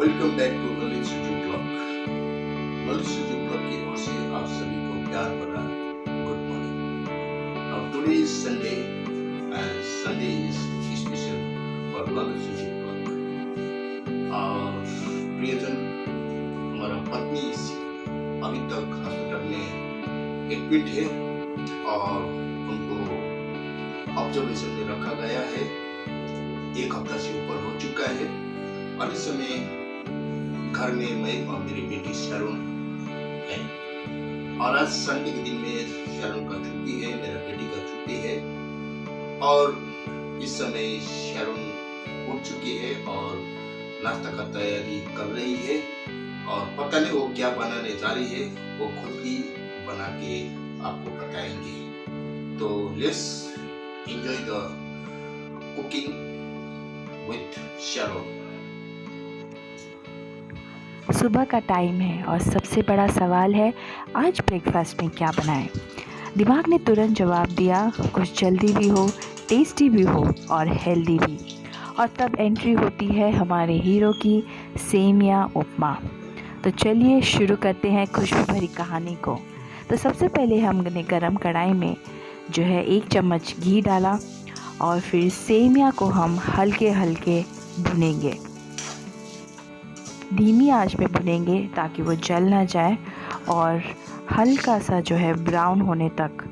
Welcome back to Lalit Suju blog. Lalit Suju blog की ओर से आप सभी को प्यार भरा good morning. Now today is Sunday and Sunday is special for Lalit Suju blog. और प्रियजन, हमारा पत्नी अभी तक हॉस्पिटल में एडमिट है और उनको ऑब्जर्वेशन में रखा गया है। 1 हफ्ता से ऊपर हो चुका है और इस समय घर में मैं और मेरी बेटी शैरोन है। और आज संडे के दिन में शैरोन का छुट्टी है, मेरा बेटी का छुट्टी है और इस समय शैरोन उठ चुकी है और नाश्ता का तैयारी कर रही है और पता नहीं वो क्या बनाने जा रही है, वो खुद ही बना के आपको बताएंगे। तो let's enjoy the cooking with Sharon. सुबह का टाइम है और सबसे बड़ा सवाल है आज ब्रेकफास्ट में क्या बनाएं। दिमाग ने तुरंत जवाब दिया, कुछ जल्दी भी हो, टेस्टी भी हो और हेल्दी भी। और तब एंट्री होती है हमारे हीरो की, सेमिया उपमा। तो चलिए शुरू करते हैं खुशबू भरी कहानी को। तो सबसे पहले हमने गरम कढ़ाई में जो है 1 चम्मच घी डाला और फिर सेमिया को हम हल्के हल्के भुनेंगे, धीमी आंच में भुनेंगे ताकि वो जल ना जाए और हल्का सा जो है ब्राउन होने तक,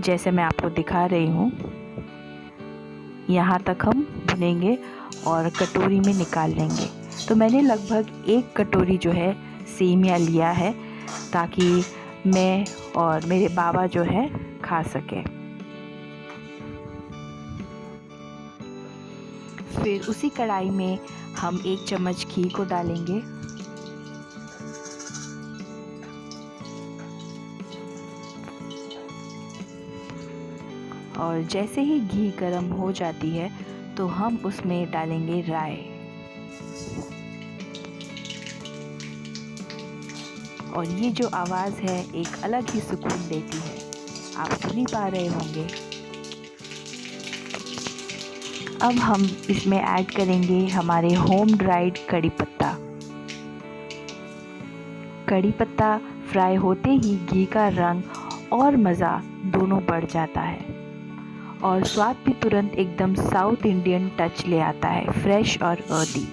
जैसे मैं आपको दिखा रही हूँ, यहाँ तक हम भुनेंगे और कटोरी में निकाल लेंगे। तो मैंने लगभग 1 कटोरी जो है सेमिया लिया है ताकि मैं और मेरे बाबा जो है खा सकें। फिर उसी कढ़ाई में हम 1 चम्मच घी को डालेंगे और जैसे ही घी गर्म हो जाती है तो हम उसमें डालेंगे राई। और ये जो आवाज़ है एक अलग ही सुकून देती है, आप सुन ही पा रहे होंगे। अब हम इसमें ऐड करेंगे हमारे होम ड्राइड कड़ी पत्ता। कड़ी पत्ता फ्राई होते ही घी का रंग और मज़ा दोनों बढ़ जाता है और स्वाद भी तुरंत एकदम साउथ इंडियन टच ले आता है, फ्रेश और अर्दी।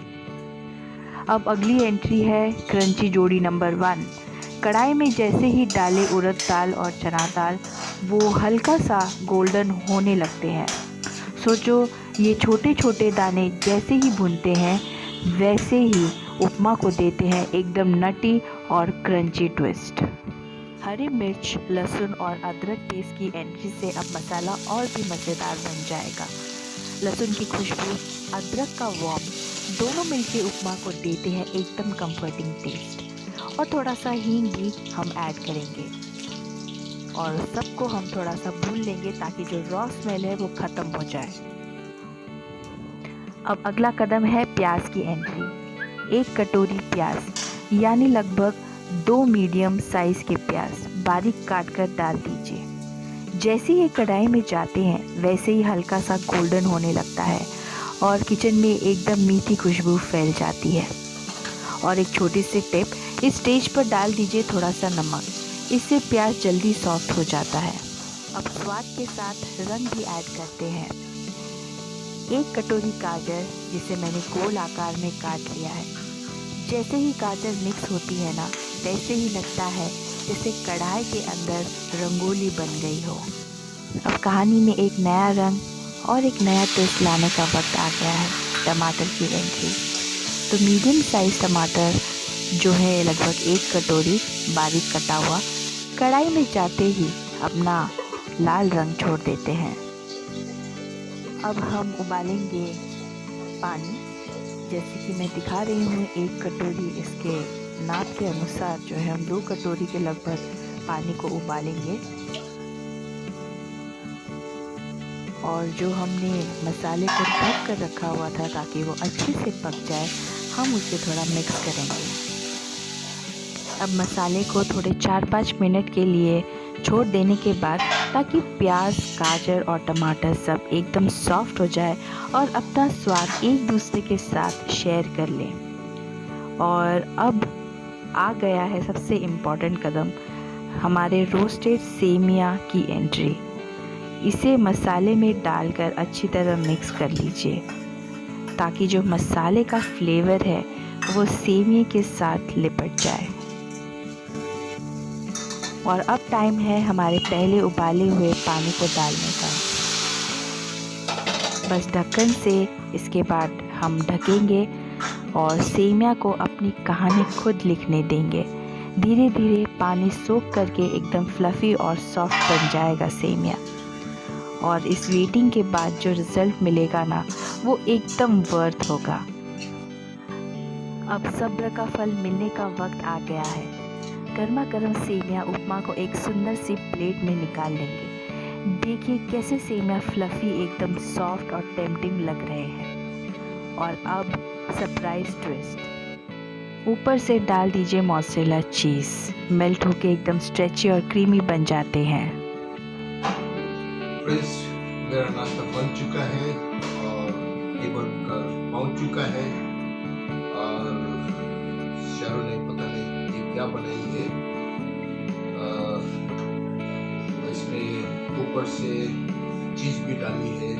अब अगली एंट्री है क्रंची जोड़ी नंबर 1। कढ़ाई में जैसे ही डाले उड़द दाल और चना दाल, वो हल्का सा गोल्डन होने लगते हैं। सोचो, ये छोटे छोटे दाने जैसे ही भुनते हैं वैसे ही उपमा को देते हैं एकदम नटी और क्रंची ट्विस्ट। हरी मिर्च, लहसुन और अदरक पेस्ट की एंट्री से अब मसाला और भी मज़ेदार बन जाएगा। लहसुन की खुशबू, अदरक का वार्म दोनों मिलके उपमा को देते हैं एकदम कंफर्टिंग टेस्ट। और थोड़ा सा हींग भी हम ऐड करेंगे और सबको हम थोड़ा सा भून लेंगे ताकि जो रॉ स्मेल है वो ख़त्म हो जाए। अब अगला कदम है प्याज की एंट्री। 1 कटोरी प्याज यानी लगभग 2 मीडियम साइज़ के प्याज बारीक काट कर डाल दीजिए। जैसे ये कढ़ाई में जाते हैं वैसे ही हल्का सा गोल्डन होने लगता है और किचन में एकदम मीठी खुशबू फैल जाती है। और एक छोटी सी टिप, इस स्टेज पर डाल दीजिए थोड़ा सा नमक, इससे प्याज जल्दी सॉफ्ट हो जाता है। अब स्वाद के साथ रंग भी ऐड करते हैं। 1 कटोरी गाजर जिसे मैंने गोल आकार में काट लिया है। जैसे ही गाजर मिक्स होती है ना, वैसे ही लगता है जैसे कढ़ाई के अंदर रंगोली बन गई हो। अब कहानी में एक नया रंग और एक नया टेस्ट लाने का वक्त आ गया है, टमाटर की एंट्री। तो मीडियम साइज़ टमाटर जो है लगभग 1 कटोरी बारीक कटा हुआ कढ़ाई में जाते ही अपना लाल रंग छोड़ देते हैं। अब हम उबालेंगे पानी, जैसे कि मैं दिखा रही हूँ 1 कटोरी, इसके नाप के अनुसार जो है हम 2 कटोरी के लगभग पानी को उबालेंगे। और जो हमने मसाले को ढक कर रखा हुआ था ताकि वो अच्छे से पक जाए, हम उसे थोड़ा मिक्स करेंगे। अब मसाले को थोड़े 4-5 मिनट के लिए छोड़ देने के बाद, ताकि प्याज, गाजर और टमाटर सब एकदम सॉफ्ट हो जाए और अपना स्वाद एक दूसरे के साथ शेयर कर लें। और अब आ गया है सबसे इम्पॉर्टेंट कदम, हमारे रोस्टेड सेमिया की एंट्री। इसे मसाले में डालकर अच्छी तरह मिक्स कर लीजिए ताकि जो मसाले का फ्लेवर है वो सेमिया के साथ लिपट जाए। और अब टाइम है हमारे पहले उबाले हुए पानी को डालने का। बस ढक्कन से इसके बाद हम ढकेंगे और सेमिया को अपनी कहानी खुद लिखने देंगे। धीरे धीरे पानी सोख करके एकदम फ्लफ़ी और सॉफ्ट बन जाएगा सेमिया। और इस वेटिंग के बाद जो रिज़ल्ट मिलेगा ना, वो एकदम वर्थ होगा। अब सब्र का फल मिलने का वक्त आ गया है। गर्मा गर्म सेमिया उपमा को एक सुंदर सी प्लेट में निकाल लेंगे। देखिए कैसे सेमिया फ्लफ़ी एकदम सॉफ्ट और टेम्पटिंग लग रहे हैं। और अब सरप्राइज ट्विस्ट, ऊपर से डाल दीजिए मोज़रेला चीज़। मेल्ट होके एकदम स्ट्रेची और क्रीमी बन जाते हैं। फ्रेंड्स, मेरा नाश्ता बन चुका है और टेबल पर पहुंच चुका है। और शरू ने पता नहीं ये क्या बनाई है। इसमें ऊपर से चीज़ भी डाली है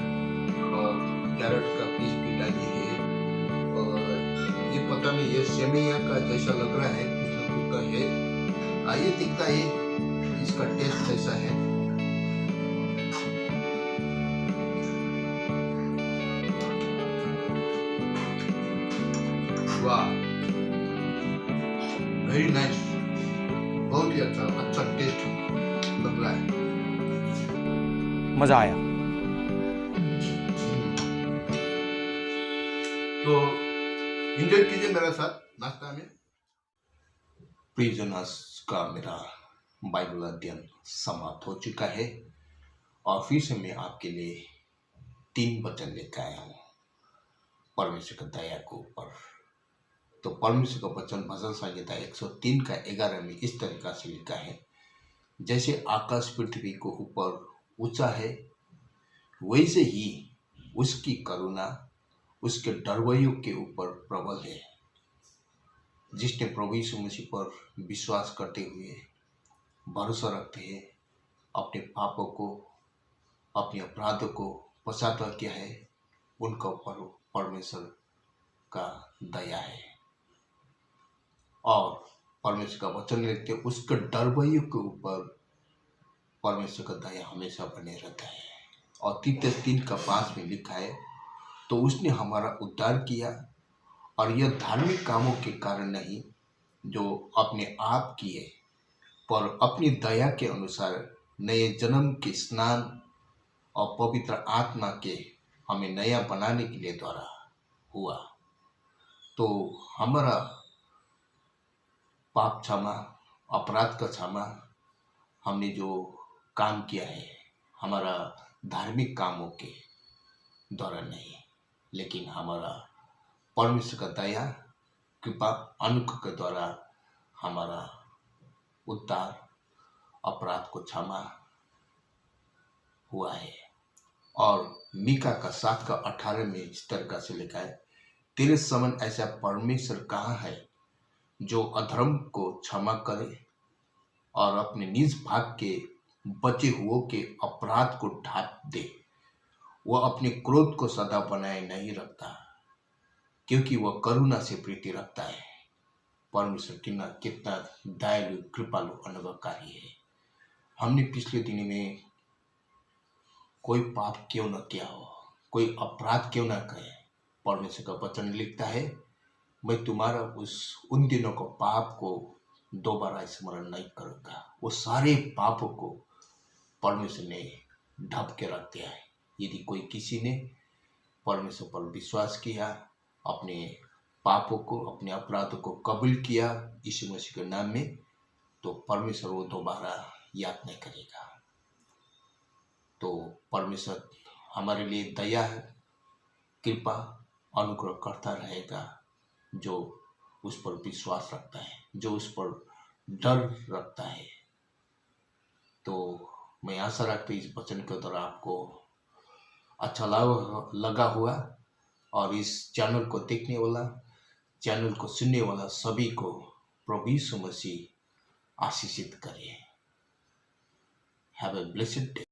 और कैरेट का पीस भी डाली है। और ये पता नहीं ये सेमिया का जैसा लग रहा है, कुछ ना कुछ तो है। आइए दिखता है इसका टेस्ट कैसा है। वाह, वेरी नाइस, बहुत ही अच्छा टेस्ट लग रहा है। मजा आया। तो एंजॉय कीजिए मेरे साथ नाश्ता में। प्रिजनर्स का मेरा बाइबल अध्ययन समाप्त हो चुका है और फिर से मैं आपके लिए 3 वचन लेकर आया हूँ परमेश्वर की दया के ऊपर। तो परमेश्वर का वचन भजन संहिता 103 का 11 में इस तरीका से लिखा है, जैसे आकाश पृथ्वी को ऊपर ऊंचा है, वैसे ही उसकी करुणा उसके डरवैयों के ऊपर प्रबल है। जिसने प्रभु यीशु मसीह पर विश्वास करते हुए भरोसा रखते हैं, अपने पापों को, अपने अपराधों को पश्चाताप किया है, उनका ऊपर परमेश्वर का दया है। और परमेश्वर का वचन लिखते उसके डरवैयों के ऊपर परमेश्वर का दया हमेशा बने रहता है। और तीतस 3 का 5 में लिखा है, तो उसने हमारा उद्धार किया और यह धार्मिक कामों के कारण नहीं जो अपने आप किए, पर अपनी दया के अनुसार नए जन्म के स्नान और पवित्र आत्मा के हमें नया बनाने के लिए द्वारा हुआ। तो हमारा पाप क्षमा, अपराध का क्षमा, हमने जो काम किया है हमारा धार्मिक कामों के द्वारा नहीं, लेकिन हमारा परमेश्वर का दया, कृपा, अनुग्रह के द्वारा हमारा उद्धार, अपराध को क्षमा हुआ है। और मीका का 7 का 18 में इस तरह से लिखा है, तेरे समान ऐसा परमेश्वर कहाँ है जो अधर्म को क्षमा करे और अपने निज भाग के बचे हुओं के अपराध को ढांप दे। वह अपने क्रोध को सदा बनाए नहीं रखता, क्योंकि वह करुणा से प्रीति रखता है। परमेश्वर कितना दयालु, कृपालु, अनुग्रहकारी है। हमने पिछले दिन में कोई पाप क्यों न किया हो, कोई अपराध क्यों न करे, परमेश्वर का वचन लिखता है, मैं तुम्हारा उन दिनों को पाप को दोबारा स्मरण नहीं करूँगा। वो सारे पापों को परमेश्वर ने ढक के रख दिया है। यदि कोई किसी ने परमेश्वर पर विश्वास किया, अपने पापों को, अपने अपराधों को कबूल किया यीशु मसीह के नाम में, तो परमेश्वर वो दोबारा याद नहीं करेगा। तो परमेश्वर हमारे लिए दया है, कृपा, अनुग्रह करता रहेगा जो उस पर विश्वास रखता है, जो उस पर डर रखता है। तो मैं आशा रखता हूँ इस वचन के द्वारा आपको अच्छा लगा हुआ और इस चैनल को देखने वाला चैनल को सुनने वाला सभी को प्रभु यीशु मसीह आशीषित करे। Have a blessed day.